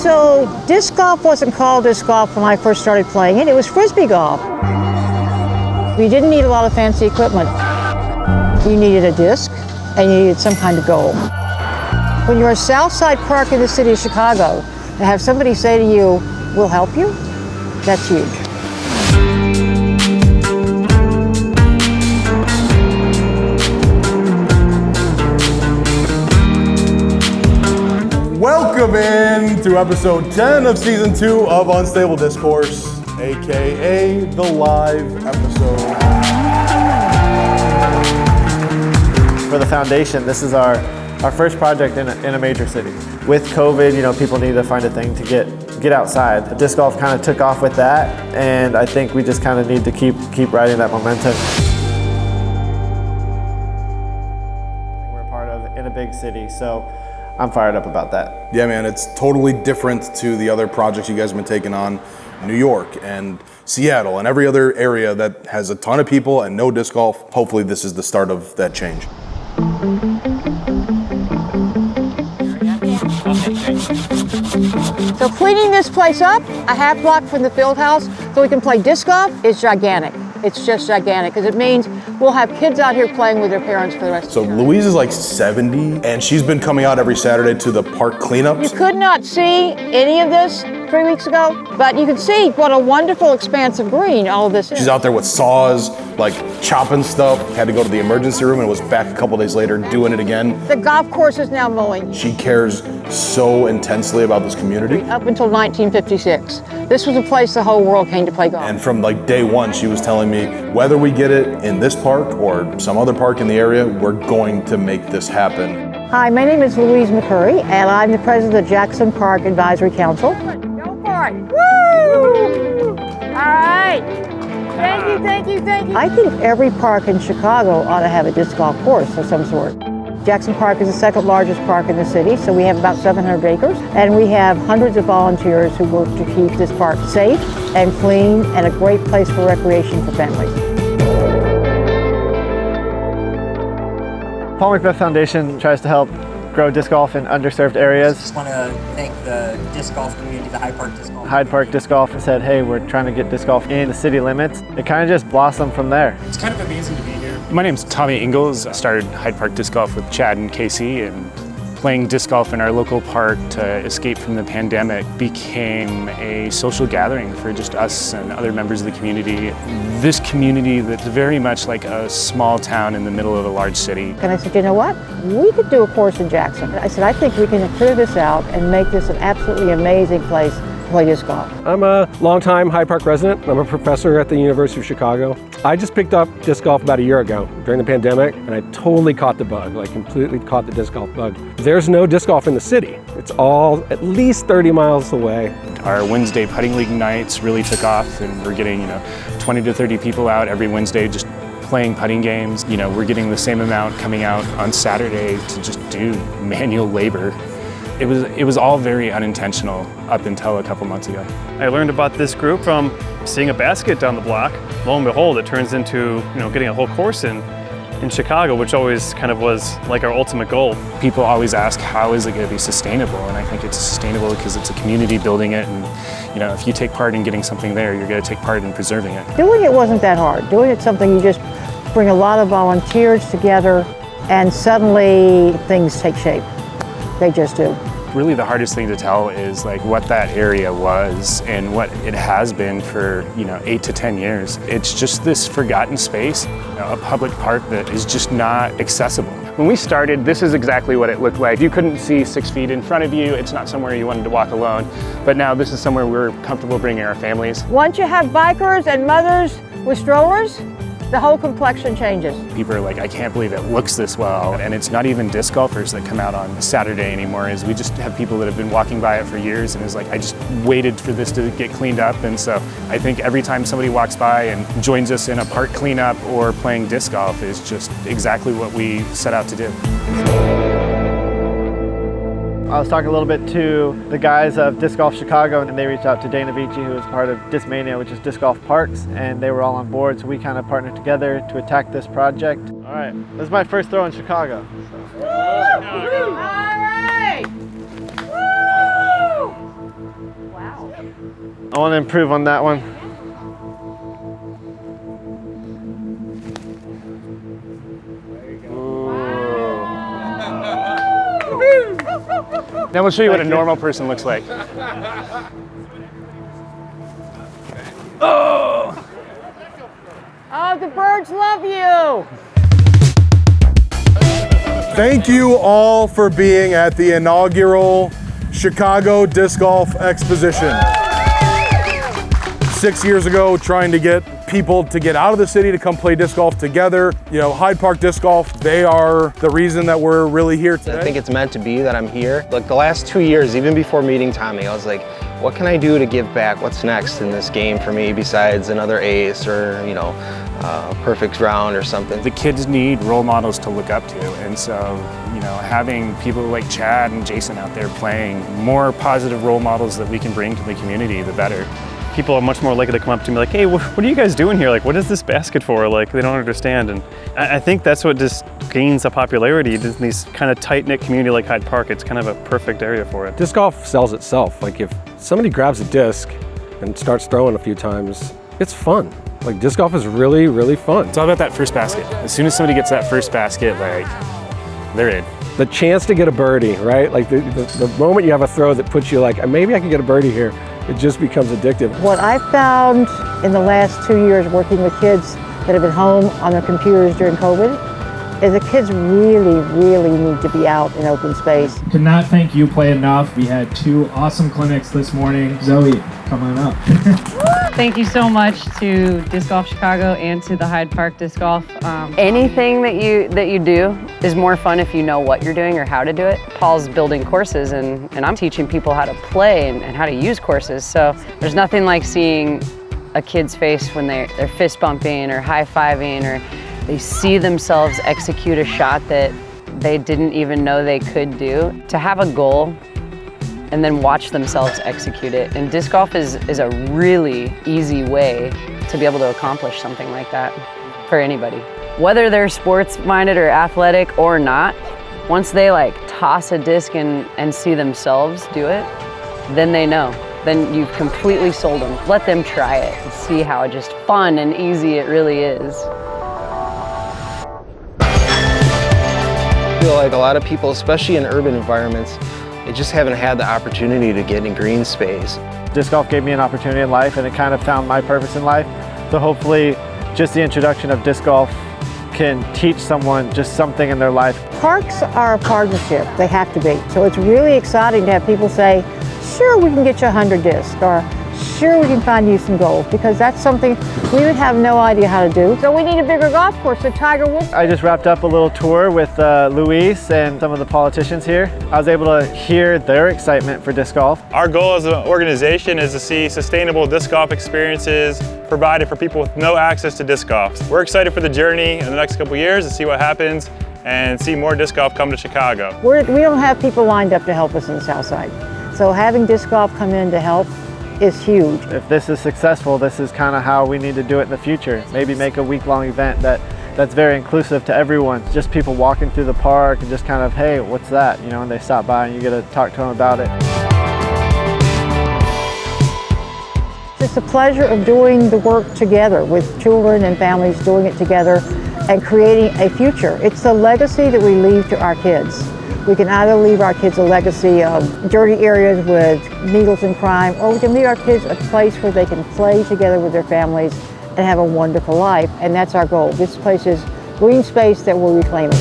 So disc golf wasn't called disc golf when I first started playing it. It was frisbee golf. You didn't need a lot of fancy equipment. You needed a disc and you needed some kind of goal. When you're a Southside Park in the city of Chicago, to have somebody say to you, "We'll help you," that's huge. Welcome in to episode 10 of season 2 of Unstable Discourse, aka the live episode. For the foundation, this is our first project in a major city. With COVID, you know, people need to find a thing to get outside. Disc golf kind of took off with that, and I think we just kind of need to keep riding that momentum. We're a part of in a big city, so I'm fired up about that. Yeah, man, it's totally different to the other projects you guys have been taking on. New York and Seattle and every other area that has a ton of people and no disc golf. Hopefully this is the start of that change. So cleaning this place up, a half block from the field house, so we can play disc golf, is gigantic. It's just gigantic, because it means we'll have kids out here playing with their parents for the rest So of the time. Louise is like 70 and she's been coming out every Saturday to the park cleanups. You could not see any of this 3 weeks ago, but you can see what a wonderful expanse of green all of this is. She's out there with saws, like chopping stuff. Had to go to the emergency room and was back a couple days later doing it again. The golf course is now mowing. She cares so intensely about this community. Up until 1956, this was a place the whole world came to play golf. And from like day one, she was telling me, whether we get it in this park or some other park in the area, we're going to make this happen. Hi, my name is Louise McCurry, and I'm the president of the Jackson Park Advisory Council. Go for it! Woo! All right. Thank you, thank you, thank you. I think every park in Chicago ought to have a disc golf course of some sort. Jackson Park is the second largest park in the city, so we have about 700 acres, and we have hundreds of volunteers who work to keep this park safe and clean and a great place for recreation for families. Paul Macbeth Foundation tries to help grow disc golf in underserved areas. I just want to thank the disc golf community, the Hyde Park Disc Golf. Hyde Park Disc Golf said, hey, we're trying to get disc golf in the city limits. It kind of just blossomed from there. It's kind of amazing to be here. My name's Tommy Ingalls. I started Hyde Park Disc Golf with Chad and Casey, and playing disc golf in our local park to escape from the pandemic became a social gathering for just us and other members of the community. This community that's very much like a small town in the middle of a large city. And I said, you know what? We could do a course in Jackson. I said, I think we can clear this out and make this an absolutely amazing place to play disc golf. I'm a longtime Hyde Park resident. I'm a professor at the University of Chicago. I just picked up disc golf about a year ago during the pandemic, and I totally caught the bug, like completely caught the disc golf bug. There's no disc golf in the city. It's all at least 30 miles away. Our Wednesday putting league nights really took off, and we're getting 20 to 30 people out every Wednesday just playing putting games. We're getting the same amount coming out on Saturday to just do manual labor. It was all very unintentional up until a couple months ago. I learned about this group from seeing a basket down the block. Lo and behold, it turns into getting a whole course in Chicago, which always kind of was like our ultimate goal. People always ask, how is it going to be sustainable? And I think it's sustainable because it's a community building it, and if you take part in getting something there, you're going to take part in preserving it. Doing it wasn't that hard. Doing it's something you just bring a lot of volunteers together, and suddenly things take shape. They just do. Really the hardest thing to tell is like what that area was and what it has been for 8 to 10 years. It's just this forgotten space, a public park that is just not accessible. When we started, this is exactly what it looked like. You couldn't see 6 feet in front of you. It's not somewhere you wanted to walk alone. But now this is somewhere we're comfortable bringing our families. Once you have bikers and mothers with strollers, the whole complexion changes. People are like, I can't believe it looks this well. And it's not even disc golfers that come out on Saturday anymore. We just have people that have been walking by it for years, and it's like, I just waited for this to get cleaned up. And so I think every time somebody walks by and joins us in a park cleanup or playing disc golf is just exactly what we set out to do. I was talking a little bit to the guys of Disc Golf Chicago, and they reached out to Dana Vici, who is part of Discmania, which is Disc Golf Parks, and they were all on board, so we kind of partnered together to attack this project. All right, this is my first throw in Chicago. So. All right! Woo! I want to improve on that one. Now we'll show you what a normal person looks like. Oh, the birds love you. Thank you all for being at the inaugural Chicago Disc Golf Exposition. 6 years ago, trying to get people to get out of the city to come play disc golf together. You know, Hyde Park Disc Golf, they are the reason that we're really here today. I think it's meant to be that I'm here. Like the last 2 years, even before meeting Tommy, I was like, what can I do to give back? What's next in this game for me besides another ace or, you know, perfect round or something? The kids need role models to look up to, and so, you know, having people like Chad and Jason out there playing, more positive role models that we can bring to the community, the better. People are much more likely to come up to me like, hey, what are you guys doing here? Like, what is this basket for? Like, they don't understand. And I think that's what just gains the popularity in these kind of tight-knit community like Hyde Park. It's kind of a perfect area for it. Disc golf sells itself. Like if somebody grabs a disc and starts throwing a few times, it's fun. Like disc golf is really, really fun. It's all about that first basket. As soon as somebody gets that first basket, like, they're in. The chance to get a birdie, right? Like the moment you have a throw that puts you like, maybe I can get a birdie here, it just becomes addictive. What I've found in the last 2 years working with kids that have been home on their computers during COVID is the kids really, really need to be out in open space. Could not thank you play enough. We had 2 awesome clinics this morning. Zoe, come on up. Thank you so much to Disc Golf Chicago and to the Hyde Park Disc Golf. Anything that you do is more fun if you know what you're doing or how to do it. Paul's building courses and I'm teaching people how to play and how to use courses. So there's nothing like seeing a kid's face when they're fist bumping or high-fiving or they see themselves execute a shot that they didn't even know they could do. To have a goal and then watch themselves execute it. And disc golf is a really easy way to be able to accomplish something like that for anybody. Whether they're sports-minded or athletic or not, once they like toss a disc and see themselves do it, then they know. Then you've completely sold them. Let them try it and see how just fun and easy it really is. I feel like a lot of people, especially in urban environments, they just haven't had the opportunity to get in green space. Disc golf gave me an opportunity in life and it kind of found my purpose in life. So hopefully just the introduction of disc golf can teach someone just something in their life. Parks are a partnership, they have to be. So it's really exciting to have people say, sure, we can get you 100 discs, or sure, we can find you some gold, because that's something we would have no idea how to do. So we need a bigger golf course, so Tiger Woods. I just wrapped up a little tour with Luis and some of the politicians here. I was able to hear their excitement for disc golf. Our goal as an organization is to see sustainable disc golf experiences provided for people with no access to disc golf. We're excited for the journey in the next couple years to see what happens and see more disc golf come to Chicago. We don't have people lined up to help us in the South Side. So having disc golf come in to help is huge. If this is successful, this is kind of how we need to do it in the future. Maybe make a week-long event that's very inclusive to everyone. Just people walking through the park and just kind of, hey, what's that? You know, and they stop by and you get to talk to them about it. It's the pleasure of doing the work together with children and families, doing it together and creating a future. It's the legacy that we leave to our kids. We can either leave our kids a legacy of dirty areas with needles and crime, or we can leave our kids a place where they can play together with their families and have a wonderful life, and that's our goal. This place is green space that we're reclaiming.